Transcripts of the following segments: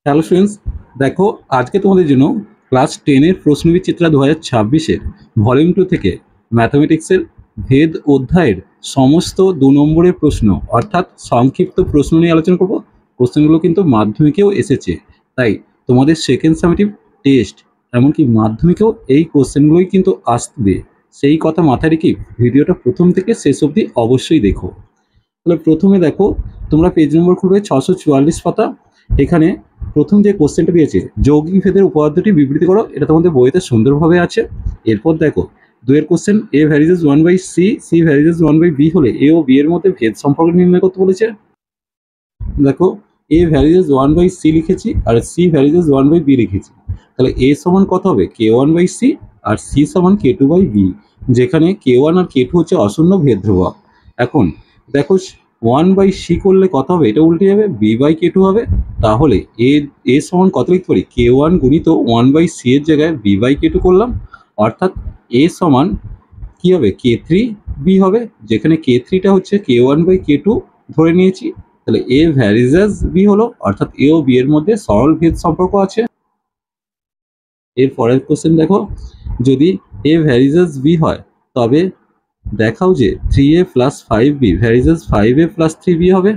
Hello friends, দেখো আজকে তোমাদের জন্য ক্লাস 10-এর প্রশ্নবিচিত্রা 2026-এর ভলিউম 2 থেকে ম্যাথামেটিক্সের ভেদ অধ্যায়ের সমস্ত 2 নম্বরের প্রশ্ন অর্থাৎ সংক্ষিপ্ত প্রশ্ন নিয়ে আলোচনা করব। কোশ্চেনগুলো কিন্তু মাধ্যমিকেও এসেছে, তাই তোমাদের সেকেন্ড সামেটিভ টেস্ট এমনকি মাধ্যমিকেও এই কোশ্চেনগুলোই কিন্তু আসবে। সেই কথা মাথায় রেখে ভিডিওটা প্রথম থেকে শেষ অবধি অবশ্যই দেখো। তাহলে প্রথমে দেখো, তোমরা পেজ নম্বর খুলবে 644 পাতা। এখানে প্রথম যে কোশ্চেনটা দিয়েছে, যৌগিক ভেদের উপপাদ্যটি বিবৃতি করো, এটা তোমাদের বইতে সুন্দরভাবে আছে। এরপর দেখো দুয়ের question, a varies 1/c, c varies 1/b হলে এ ও বি এর মধ্যে ভেদ সম্পর্ক নির্ণয় করতে বলেছে। দেখো এ ভ্যারিজেস 1/c লিখেছি আর সি ভ্যারিজেস 1/b লিখেছি, তাহলে এ সমান কত হবে k1/c আর সি সমান k2/b, যেখানে k1 আর k2 হচ্ছে অশূন্য ভেদ ধ্রুবক। এখন দেখো 1/c করলে কত হবে, এটা উল্টে যাবে, b/k2 হবে। তাহলে এ সমান কত লিখতে পারি, k1 গুণিত 1/c এর জায়গায় b/k2 করলাম, অর্থাৎ এ সমান কি হবে k3b হবে, যেখানে k3টা হচ্ছে k1/k2 ধরে নিয়েছি। তাহলে এ ভ্যারিজেস বি হলো, অর্থাৎ এ ও বি এর মধ্যে সরল ভেদ সম্পর্ক আছে। এর পরের কোশ্চেন দেখো, যদি এ ভ্যারিজেস বি হয় তবে দেখাও যে 3a + 5b varies as 5a + 3b হবে।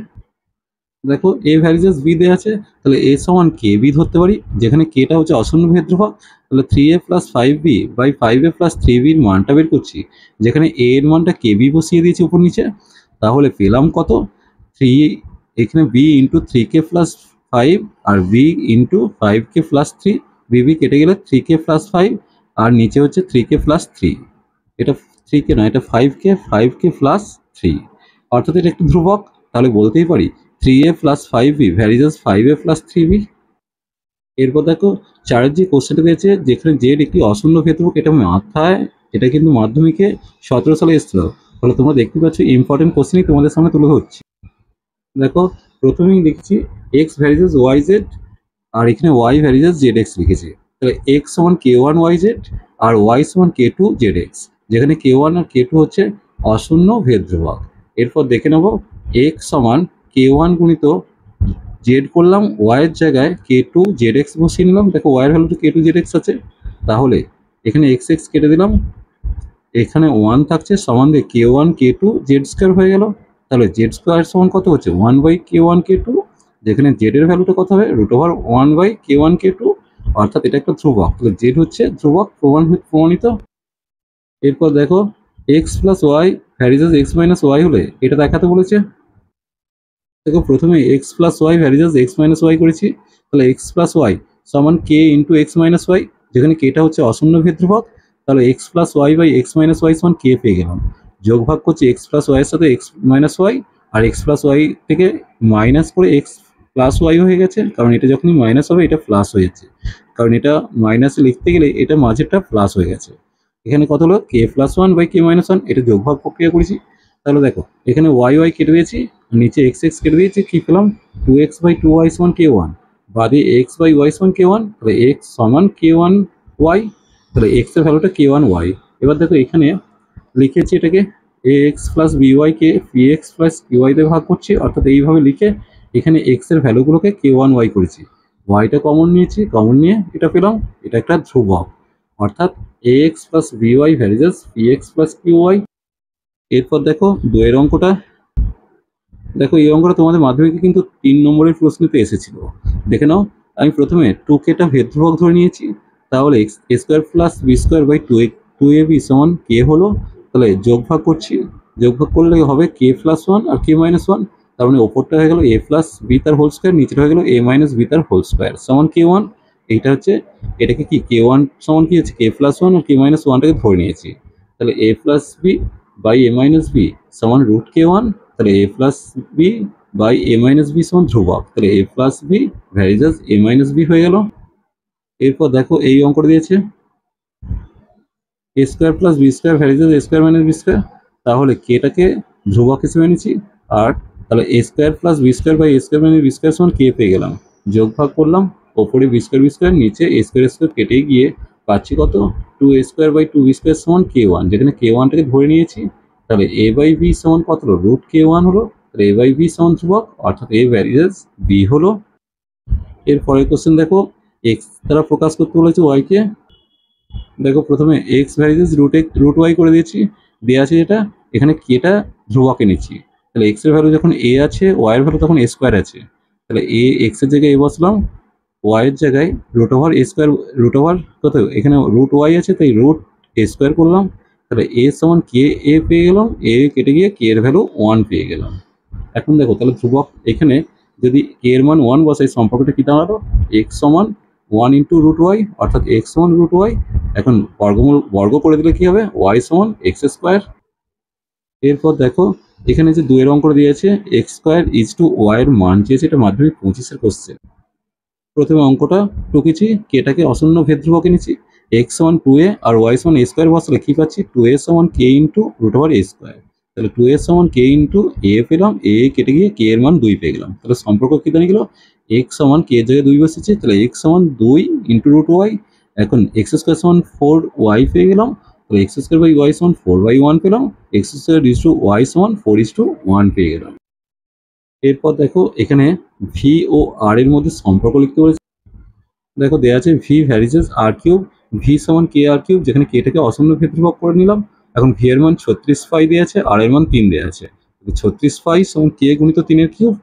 দেখো এ ভ্যারিজেস বি দেওয়া আছে, তাহলে এ সমান কে বি ধরতে পারি, যেখানে কেটা হচ্ছে অশূন্য ভেদ ধ্রুবক। তাহলে 3a + 5b/5a + 3b এর মানটা বের করছি, যেখানে এ এর মানটা কে বি বসিয়ে দিয়েছি উপর নিচে। তাহলে পেলাম কত, 3, এখানে b ইন্টু 3k + 5 আর b ইন্টু 5k + 3, বিবি কেটে গেলে 3k + 5 আর নিচে হচ্ছে 3k + 3, এটা 3k না, এটা 5k + 3, অর্থাৎ এটা একটু ধ্রুবক। তাহলে বলতেই পারি 3a + 5b varies as 5a + 3b। এরপর দেখো চারের যে কোশ্চেনটা দিয়েছে, যেখানে জেড একটি অশূন্য ভেদ্রক, এটা মাথায়, এটা কিন্তু মাধ্যমিকে 17 সালে এসেছিল। তাহলে তোমরা দেখতে পাচ্ছ ইম্পর্টেন্ট কোশ্চেনই তোমাদের সামনে তুলে ধরছি। দেখো প্রথমেই লিখছি এক্স ভ্যারিজেস ওয়াই জেড, আর এখানে ওয়াই ভ্যারিজেস জেড এক্স লিখেছি। তাহলে এক্স সমান k1 ওয়াই জেড আর ওয়াই সমান k2 জেড এক্স, যেখানে k1 আর k2 হচ্ছে অশূন্য ভেদ ধ্রুবক। এরপর দেখে নেব এক্স সমান k1 গুণিত জেড করলাম, ওয়াই এর জায়গায় k2 জেড এক্স বসিয়ে নিলাম। দেখো ওয়াই এর ভ্যালু তো k2 জেড এক্স আছে, তাহলে এখানে এক্স এক্স কেটে দিলাম, এখানে 1 থাকছে, সমান দিয়ে k1 k2 জেড স্কোয়ার হয়ে গেল। তাহলে জেড স্কোয়ার সমান কত হচ্ছে 1/k1 k2, যেখানে জেড এর ভ্যালুটা কত হবে √1/k1 k2, অর্থাৎ এটা একটা ধ্রুবক। তাহলে জেড হচ্ছে ধ্রুবক, প্রমাণিত। এরপর দেখো x plus y varies x minus y হলে এটা দেখাতে বলেছে। দেখো প্রথমে x plus y varies x minus y করেছি, তাহলে এক্স প্লাস ওয়াই সমান k into x minus y, যেখানে কেটা হচ্ছে অশূন্য ভেদ ধ্রুবক। তাহলে x plus y by x minus y সমান কে পেয়ে গেলাম। যোগ ভাগ করছি এক্স প্লাস ওয়াইয়ের সাথে এক্স মাইনাস ওয়াই, আর এক্স প্লাস ওয়াই থেকে মাইনাস করে এক্স প্লাস ওয়াই হয়ে গেছে, কারণ এটা যখনই মাইনাস হবে এটা প্লাস হয়ে যাচ্ছে, কারণ এটা মাইনাসে লিখতে গেলে এটা মাঝেরটা প্লাস হয়ে গেছে। এখানে কত হলো k plus one by k minus one, এটা যোগ ভাগ প্রক্রিয়া করেছি। তাহলে দেখো এখানে ওয়াই ওয়াই কেটে দিয়েছি, নিচে এক্স এক্স কেটে দিয়েছি, কি পেলাম 2x/2y সমান k1, বাদে x/y সমান k1, তাহলে x সমান k1 y, তাহলে x এর ভ্যালুটা k1 y। এবার দেখো এখানে লিখেছি এটাকে ax plus by K px plus qy তে ভাগ করছি, অর্থাৎ এইভাবে লিখে এখানে x এর ভ্যালুগুলোকে k1 y করেছি, yটা কমন নিয়েছি, কমন নিয়ে এটা পেলাম, এটা একটা ধ্রুবক, অর্থাৎ ax plus by varies as px plus qy। এরপর দেখো দুয়ের অঙ্কটা, দেখো এই অঙ্কটা তোমাদের মাধ্যমিকে কিন্তু 3 নম্বরের প্রশ্নতে এসেছিল, দেখে নাও। আমি প্রথমে 2kটা ভেদ ধ্রুবক ধরে নিয়েছি, তাহলে a square plus b square by 2ab সমান কে হলো। তাহলে যোগ ভাগ করছি, যোগ ভাগ করলে হবে কে প্লাস ওয়ান আর কে মাইনাস ওয়ান, তার মানে ওপরটা হয়ে গেল এ প্লাস বি তার হোল স্কোয়ার, নিচেটা হয়ে গেল এ মাইনাস বি তার হোল স্কোয়ার সমান কে ওয়ান। এইটা হচ্ছে, এটাকে কি কে ওয়ান সমান কি হচ্ছে কে প্লাস ওয়ান আর কে মাইনাস ওয়ানটাকে ধরে নিয়েছি। তাহলে a plus b by a minus b সমান √k1, তাহলে a plus b by a minus b সমান ধ্রুবক, তাহলে a plus b varies a minus b হয়ে গেল। এরপর দেখো এই অঙ্কটা দিয়েছে a square plus b square varies a square minus b square, তাহলে কেটাকে ধ্রুবক হিসেবে নিচ্ছি, আর তাহলে a square plus b square by a square minus b square সমান কে পেয়ে গেলাম। যোগ ভাগ করলাম, ওপরে বি স্কোয়ার নিচে এ স্কোয়ার কেটে গিয়ে পাচ্ছি কত 2a² বাই 2b স্কোয়ার সমান k1, যেখানে k1টাকে ধরে নিয়েছি। তাহলে a বাই বি সমান কত হলো √k1 হলো, তাহলে a বাই বি সমান ধ্রুবক, অর্থাৎ এ ভ্যারিজেস বি হলো। এর পরের কোশ্চেন দেখো, এক্স দ্বারা প্রকাশ করতে বলেছে ওয়াইকে। দেখো প্রথমে এক্স ভ্যারিজেস রুট ওয়াই করে দিয়েছি, দেওয়া আছে যেটা এখানে কেটা ধ্রুবকে নিচ্ছি। তাহলে এক্স এর ভ্যালু যখন এ আছে, ওয়াই এর ভ্যালু তখন এ স্কোয়ার আছে। তাহলে এ এক্স এর জায়গায় এ বসলাম, ওয়াই এর জায়গায় root over a square, root over কত এখানে রুট ওয়াই আছে তাই রুট এ স্কোয়ার করলাম। তাহলে এ সমান কে এ পেয়ে গেলাম, এ কেটে গিয়ে কে এর ভ্যালু 1 পেয়ে গেলাম। এখন দেখো তাহলে ধ্রুবক এখানে যদি কে এর মান 1 বসাই, সম্পর্কটা কি দাঁড়ালো, এক্স সমান 1 ইন্টু রুট ওয়াই, অর্থাৎ এক্স সমান রুট ওয়াই। এখন বর্গ করে দিলে কি হবে, ওয়াই সমান এক্স স্কোয়ার। এরপর দেখো এখানে যে 2 এর অঙ্ক দিয়েছে, x square is to y এর মান চেয়েছে, এটা মাধ্যমিক 25-এর কোশ্চেন। প্রথমে অঙ্কটা টুকেছি, কেটাকে অশূন্য ভেদ ধ্রুবকে নিচ্ছি, এক্স সমান 2a আর ওয়াই সমান এ স্কোয়ার বসালে কি পাচ্ছি, 2a সমান k into root over a square. তাহলে 2a সমান কে ইন্টু এ পেলাম, এ কেটে গিয়ে কে এর মান 2 পেয়ে গেলাম। তাহলে সম্পর্ক কি দাঁড়িয়ে গেল, এক্স সমান কে এর জায়গায় 2 বসেছে, তাহলে এক্স সমান 2 ইন্টু রুট ওয়াই। এখন এক্স স্কোয়ার সমান 4 ওয়াই পেয়ে গেলাম, তাহলে এক্স স্কোয়ার বাই ওয়াই সমান 4/1 পেলাম, x square is to y সমান 4:1 পেয়ে গেলাম। এরপর দেখো এখানে ভি ও আর এর মধ্যে সম্পর্ক লিখতে বলেছে। দেখো দেওয়া আছে ভি ভ্যারিজেস আর কিউব, ভি সমান কে আর কিউব, যেখানে কেটাকে অশূন্য ভেদ করে নিলাম। এখন ভি এর মান 36 দেওয়া আছে, আর এর মান 3 দেওয়া আছে। 36 সমান কে গুণিত 3-এর কিউব,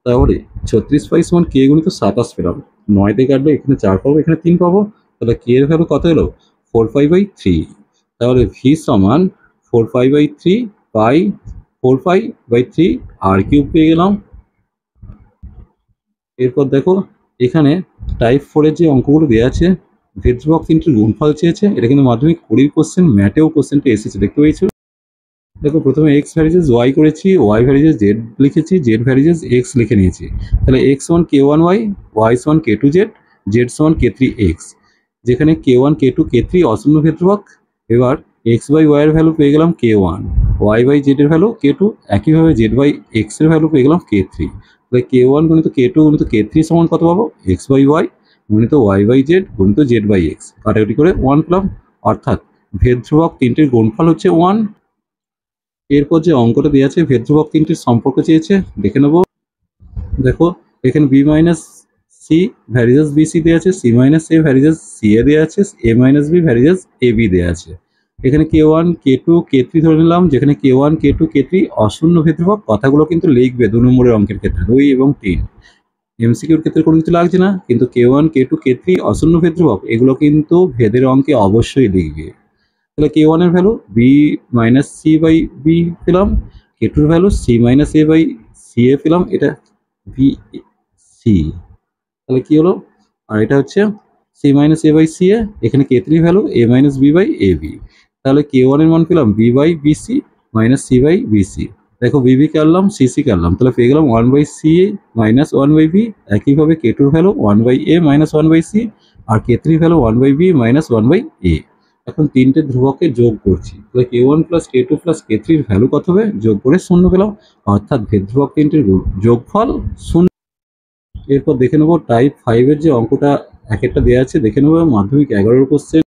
তাহলে 36 সমান কে গুণিত 27 পেলাম। 9 দিয়ে কাটলে এখানে 4 পাবো, এখানে 3 পাবো, তাহলে কে এর ভ্যালু কত এলো, 45/3। তাহলে ভি সমান 45/3 বাই 45/3 আর কিউব পেয়ে গেলাম। এরপর দেখো এখানে টাইপ 4-এর যে অঙ্কগুলো দেওয়া আছে, ভেদ্রবক 3টির গুণফল চেয়েছে, এটা কিন্তু মাধ্যমিক 20 কোশ্চেন, ম্যাটেও কোশ্চেনটা এসেছে, দেখতে পেয়েছো। দেখো প্রথমে এক্স ভ্যারিজেস ওয়াই করেছি, ওয়াই ভ্যারিজেস জেড লিখেছি, জেড ভ্যারিজেস এক্স লিখে নিয়েছি। তাহলে এক্স সমান কে ওয়ান ওয়াই, ওয়াই সমান কে টু জেড, জেড সমান কে থ্রি এক্স, যেখানে k one k two k three অশূন্য ভেদ্রবক। এবার এক্স বাই ওয়াই এর ভ্যালু পেয়ে গেলাম কে ওয়ান, ওয়াই বাই জেড এর ভ্যালু কে টু, একইভাবে জেড বাই এক্স এর ভ্যালু পেয়ে গেলাম কে থ্রি। তাহলে কে ওয়ান গুণিত কে টু গুণিত কে থ্রি সমান কত পাবো, এক্স বাই ওয়াই গুণিত ওয়াই বাই জেড গুণিত জেড বাই এক্স, কাটাকুটি করে 1 পেলাম। অর্থাৎ ভেদ্রবক 3টির গুণফল হচ্ছে 1। এরপর যে অঙ্কটা দেওয়া আছে, ভেদ্রবক 3টির সম্পর্ক চেয়েছে, দেখে নেব। দেখো এখানে b minus c varies b c দেওয়া আছে, c minus a varies c a দেওয়া আছে, a minus b varies a b দেওয়া আছে। এখানে k one k two k three ধরে নিলাম, যেখানে k one k two k three অশূন্য ভেদ্রবক। কথাগুলো কিন্তু লিখবে 2 নম্বরের অঙ্কের ক্ষেত্রে, 2 এবং 3। এমসিকিউর ক্ষেত্রে কোনো কিছু লাগছে না, কিন্তু k one k two k three অশূন্য ভেদ্রবক, এগুলো কিন্তু ভেদের অঙ্কে অবশ্যই লিখবে। তাহলে কে ওয়ান এর value b minus c by b পেলাম, কে টুর value c minus a by c a পেলাম, এটা বি সি। তাহলে কি হলো, আর এটা হচ্ছে c minus a by c a, এখানে k three value a minus b by a b. তাহলে কে ওয়ান এর মান পেলাম b by b c minus c by b c. দেখো বিবি কাটলাম সি সি কাটলাম, তাহলে পেয়ে গেলাম 1/সি মাইনাস 1/বি। একইভাবে কে টুর ভ্যালু 1/এ মাইনাস 1/সি, আর কে থ্রি ভ্যালু 1/বি মাইনাস 1/এ। এখন 3টে ধ্রুবককে যোগ করছি, তাহলে কে ওয়ান প্লাস কে টু প্লাস কে থ্রির ভ্যালু কত হবে, যোগ করে 0 পেলাম, অর্থাৎ ভেদ্রবক 3টির যোগফল 0। এরপর দেখে নেবো টাইপ 5-এর যে অঙ্কটা এক একটা দেওয়া আছে, দেখে নেবো মাধ্যমিক 11-র কোশ্চেন।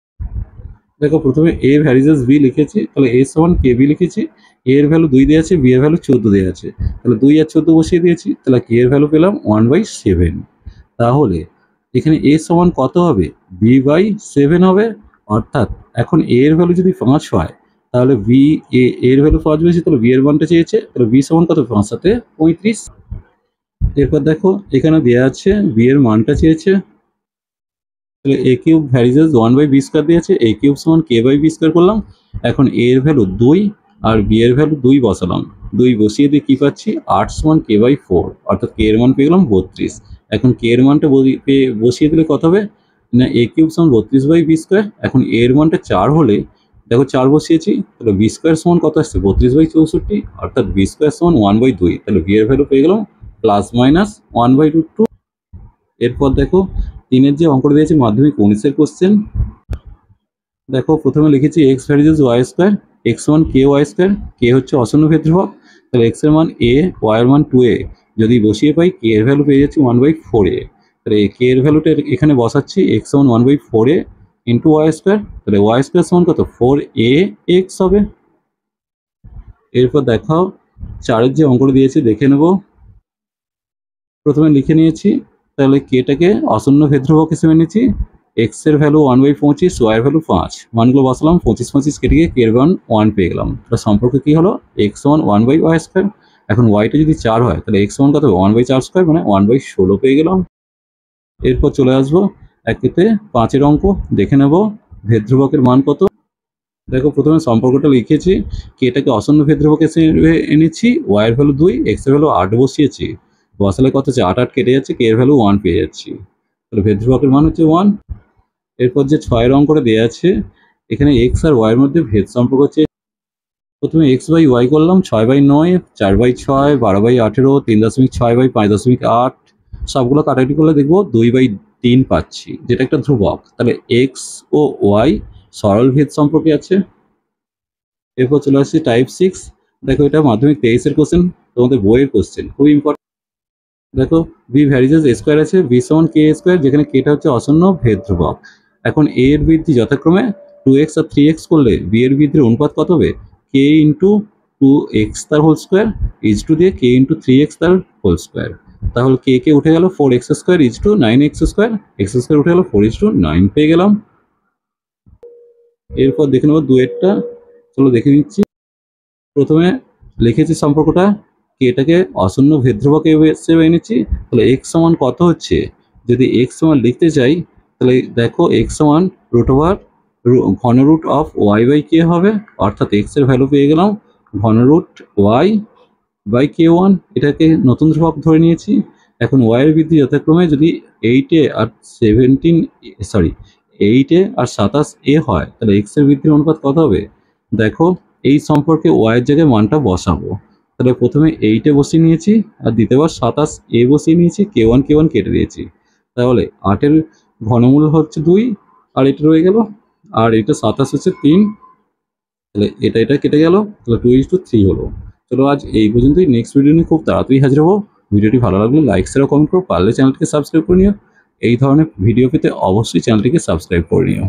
দেখো প্রথমে এ ভ্যারিজাস বি লিখেছি, তাহলে এ সমান কে বি লিখেছি, এ এর ভ্যালু 2 দেওয়া আছে, বি এর ভ্যালু 14 দেওয়া আছে, তাহলে 2 আর 14 বসিয়ে দিয়েছি, তাহলে কে এর ভ্যালু পেলাম 1/7। তাহলে এখানে এ সমান কত হবে, b/7 হবে। অর্থাৎ এখন এ এর ভ্যালু যদি 5 হয়, তাহলে বি এর ভ্যালু 5 বেশি, তাহলে বি এর মানটা চেয়েছে, তাহলে বি সমান কত, 5 সাথে 35। এরপর দেখো এখানে দেওয়া আছে বি এর মানটা চেয়েছে, তাহলে এ কিউব ভ্যারিজাস 1/বি স্কোয়ার দিয়েছে, এ কিউব সমান কে বাই বি স্কোয়ার করলাম। এখন এ এর ভ্যালু 2 আর বি এর ভ্যালু 2 বসালাম, 2 বসিয়ে দিয়ে কি পাচ্ছি, 8 সমান কে বাই 4, অর্থাৎ কে এর মান পেয়ে গেলাম 32। এখন কে এর মানটা বসিয়ে দিলে কত হবে না, এ কিউব সমান 32/বি স্কোয়ার। এখন এ এর মানটা 4 হলে, দেখো 4 বসিয়েছি, তাহলে বি স্কোয়ার সমান কত আসছে, 32/64, অর্থাৎ বি স্কোয়ার সমান 1/2। তাহলে বি এর ভ্যালু পেয়ে গেলাম প্লাস মাইনাস 1/2। এরপর দেখো 3-এর যে অঙ্কটা দিয়েছে মাধ্যমিক 19-এর কোশ্চেন। দেখো প্রথমে লিখেছি x varies y square, x মান কে ওয়াই স্কোয়ার, কে হচ্ছে অশূন্য ভেদ্রবক, তাহলে এক্স এর মান এ, ওয়াই এর মান 2a, যদি বসিয়ে পাই কে এর ভ্যালু পেয়ে যাচ্ছি 1/4a। তাহলে কে এর ভ্যালুটা এখানে বসাচ্ছি, এক্স সমান 1/4a ইন্টু ওয়াই স্কোয়ার, তাহলে ওয়াই স্কোয়ার সমান কত, 4a এক্স হবে। এরপর দেখাও 4-এর যে অঙ্কটা দিয়েছে দেখে নেব। প্রথমে লিখে নিয়েছি, তাহলে কেটাকে আসন্ন ভেদ্রবক হিসেবে নিচ্ছি। এক্স এর ভ্যালু 1/25, ওয়াই এর ভ্যালু 5, মানগুলো বসালাম, 25 কেটে গিয়ে কে এর মান 1 পেয়ে গেলাম। তাহলে সম্পর্ক কি হলো, এক্স সমান 1/y²। এখন ওয়াইটা যদি 4 হয় তাহলে এক্স সমান কত হবে, 1/4² মানে 1/16 পেয়ে গেলাম। এরপর চলে আসবো একেতে 5-এর অঙ্ক, দেখে নেব ভেদ্রবকের মান কত। দেখো প্রথমে সম্পর্কটা লিখেছি, কেটাকে আসন্ন ভেদ্রবক হিসেবে এনেছি, ওয়াই এর ভ্যালু 2, এক্স এর ভ্যালু 8 বসিয়েছি, বসালে কত হচ্ছে 8 কেটে যাচ্ছে, কে এর ভ্যালু 1 পেয়ে যাচ্ছি। তাহলে ভেদ্রবকের মান হচ্ছে 1। এরপর যে 6-এর অঙ্কটা দেওয়া আছে, এখানে এক্স আর ওয়াই এর মধ্যে ভেদ সম্পর্ক হচ্ছে। প্রথমে এক্স বাই ওয়াই করলাম, 6/9, 4/6, 12/18, 3.6/5.8, সবগুলো কাটাকাটি করলে দেখবো 2/3 পাচ্ছি, যেটা একটা ধ্রুবক। তাহলে এক্স ও ওয়াই সরল ভেদ সম্পর্কে আছে। এরপর চলে আসছি টাইপ 6। দেখো এটা মাধ্যমিক 23-এর কোশ্চেন, তোমাদের বইয়ের কোশ্চেন, খুব ইম্পর্টেন্ট। দেখো বি ভ্যারিজেস এ স্কোয়ার আছে, বি সমান কে স্কোয়ার, যেখানে কেটা হচ্ছে আসন্ন ভেদ ধ্রুবক। এখন এ এর বৃদ্ধি যথাক্রমে 2x আর 3x করলে বি এর বৃদ্ধির অনুপাত কত হবে, কে ইন্টু 2x তার হোল স্কোয়ার ইজ টু দিয়ে কে ইন্টু 3x তার হোল স্কোয়ার। তাহলে কে কে উঠে গেল 4x² is two 9x², x² উঠে গেল 4:9 পেয়ে গেলাম। এরপর দেখে নেবো দুয়েরটা, চলো দেখে নিচ্ছি। প্রথমে লিখেছি সম্পর্কটা, এটাকে আসন্ন ভেদ্রবক হিসেবে এনেছি। তাহলে এক্স সমান কত হচ্ছে, যদি এক্স সমান লিখতে চাই তাহলে দেখো এক্স সমান ঘনরুট অফ ওয়াই বাই কে হবে, অর্থাৎ এক্স এর ভ্যালু পেয়ে গেলাম ঘনরুট ওয়াই বাই কে1, এটাকে নতুন ধ্রুবক ধরে নিয়েছি। এখন ওয়াই এর বৃদ্ধি যথাক্রমে যদি 8 আর 27 হয় তাহলে এক্স এর বৃদ্ধির অনুপাত কত হবে। দেখো এই সম্পর্কে ওয়াই এর জায়গায় মানটা বসাবো। তাহলে প্রথমে 8 বসিয়ে নিয়েছি আর দ্বিতীয়বার 27 বসিয়ে নিয়েছি, কে1 কেটে দিয়েছি। তাহলে 8-এর ঘনমূল হচ্ছে 2 আর এটা রয়ে গেল, আর এটা 27 হচ্ছে 3, তাহলে এটা কেটে গেল, তাহলে 2:3 হলো। চলো আজ এই পর্যন্তই, নেক্সট ভিডিও নিয়ে খুব তাড়াতাড়ি হাজির হবো। ভিডিওটি ভালো লাগলে লাইক শেয়ার কমেন্ট করো, পারলে চ্যানেলটিকে সাবস্ক্রাইব করে নিও। এই ধরনের ভিডিও পেতে অবশ্যই চ্যানেলটিকে সাবস্ক্রাইব করে নিও।